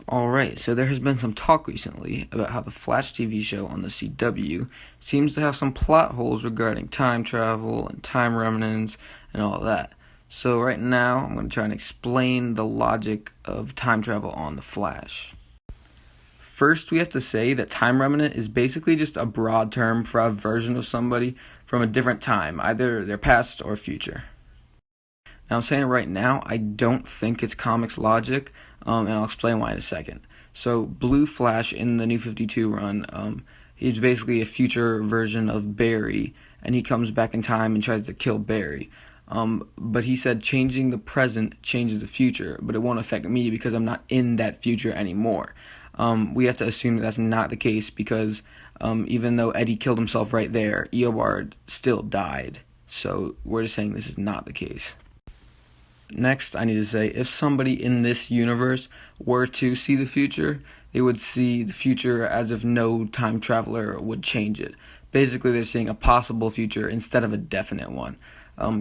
Alright, so there has been some talk recently about how the Flash TV show on the CW seems to have some plot holes regarding time travel and time remnants and all of that. So right now, I'm going to try and explain the logic of time travel on the Flash. First, we have to say that time remnant is basically just a broad term for a version of somebody from a different time, either their past or future. Now, I'm saying it right now, I don't think it's comics logic, and I'll explain why in a second. So, Blue Flash in the New 52 run, he's basically a future version of Barry, and he comes back in time and tries to kill Barry. But he said changing the present changes the future, but it won't affect me because I'm not in that future anymore. We have to assume that that's not the case because even though Eddie killed himself right there, Eobard still died. So, we're just saying this is not the case. Next, I need to say, if somebody in this universe were to see the future, they would see the future as if no time traveler would change it. Basically, they're seeing a possible future instead of a definite one.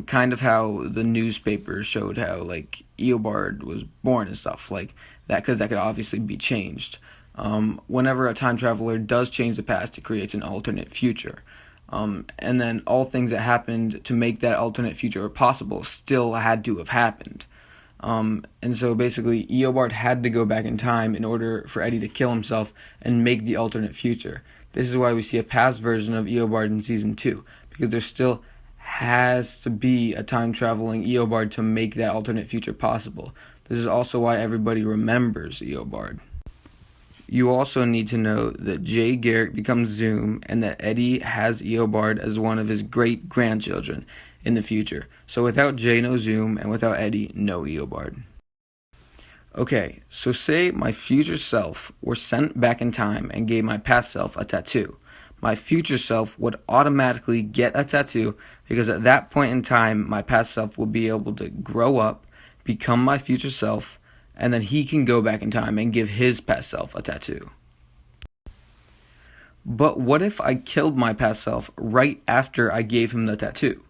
Kind of how the newspapers showed how, Eobard was born and stuff, like that, because that could obviously be changed. Whenever a time traveler does change the past, it creates an alternate future. And then all things that happened to make that alternate future possible still had to have happened. And so basically, Eobard had to go back in time in order for Eddie to kill himself and make the alternate future. This is why we see a past version of Eobard in Season 2, because there still has to be a time-traveling Eobard to make that alternate future possible. This is also why everybody remembers Eobard. You also need to know that Jay Garrick becomes Zoom and that Eddie has Eobard as one of his great-grandchildren in the future. So without Jay, no Zoom, and without Eddie, no Eobard. Okay, so say my future self were sent back in time and gave my past self a tattoo. My future self would automatically get a tattoo because at that point in time, my past self will be able to grow up, become my future self, and then he can go back in time and give his past self a tattoo. But what if I killed my past self right after I gave him the tattoo?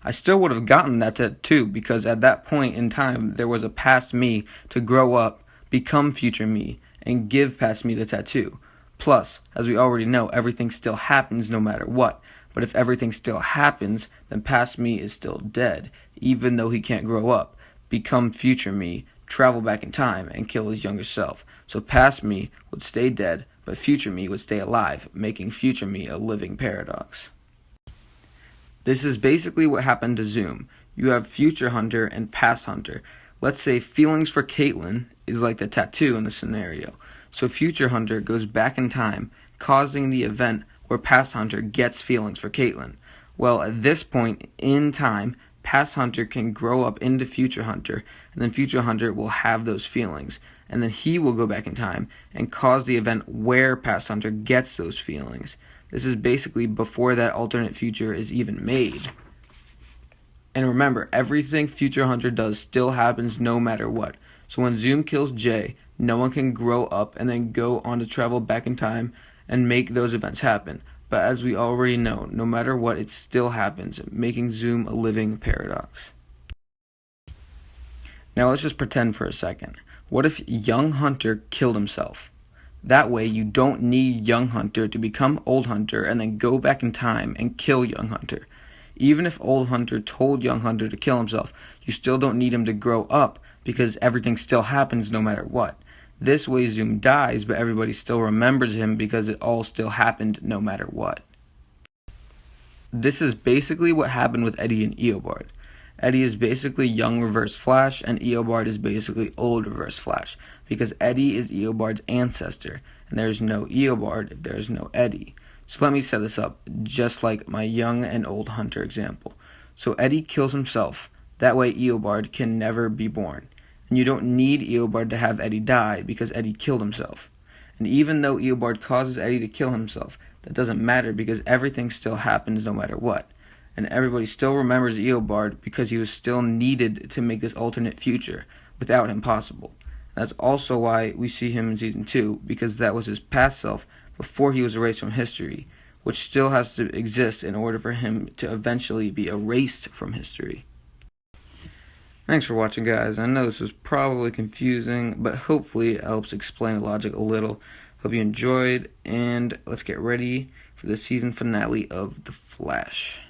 I still would have gotten that tattoo because at that point in time, there was a past me to grow up, become future me, and give past me the tattoo. Plus, as we already know, everything still happens no matter what. But if everything still happens, then past me is still dead, even though he can't grow up, become future me, travel back in time, and kill his younger self. So past me would stay dead, but future me would stay alive, making future me a living paradox. This is basically what happened to Zoom. You have future Hunter and past Hunter. Let's say feelings for Caitlin is like the tattoo in the scenario. So future Hunter goes back in time, causing the event where past Hunter gets feelings for Caitlin. Well, at this point in time, past Hunter can grow up into future Hunter, and then future Hunter will have those feelings, and then he will go back in time and cause the event where past Hunter gets those feelings. This is basically before that alternate future is even made. And remember, everything future Hunter does still happens no matter what. So when Zoom kills Jay, no one can grow up and then go on to travel back in time and make those events happen. But as we already know, no matter what, it still happens, making Zoom a living paradox. Now let's just pretend for a second. What if young Hunter killed himself? That way you don't need young Hunter to become old Hunter and then go back in time and kill young Hunter. Even if old Hunter told young Hunter to kill himself, you still don't need him to grow up because everything still happens no matter what. This way Zoom dies, but everybody still remembers him because it all still happened no matter what. This is basically what happened with Eddie and Eobard. Eddie is basically young Reverse Flash, and Eobard is basically old Reverse Flash, because Eddie is Eobard's ancestor, and there is no Eobard if there is no Eddie. So let me set this up, just like my young and old Hunter example. So Eddie kills himself, that way Eobard can never be born. And you don't need Eobard to have Eddie die because Eddie killed himself. And even though Eobard causes Eddie to kill himself, that doesn't matter because everything still happens no matter what. And everybody still remembers Eobard because he was still needed to make this alternate future. Without him possible. And that's also why we see him in Season 2, because that was his past self before he was erased from history, which still has to exist in order for him to eventually be erased from history. Thanks for watching, guys. I know this was probably confusing, but hopefully it helps explain the logic a little. Hope you enjoyed, and let's get ready for the season finale of The Flash.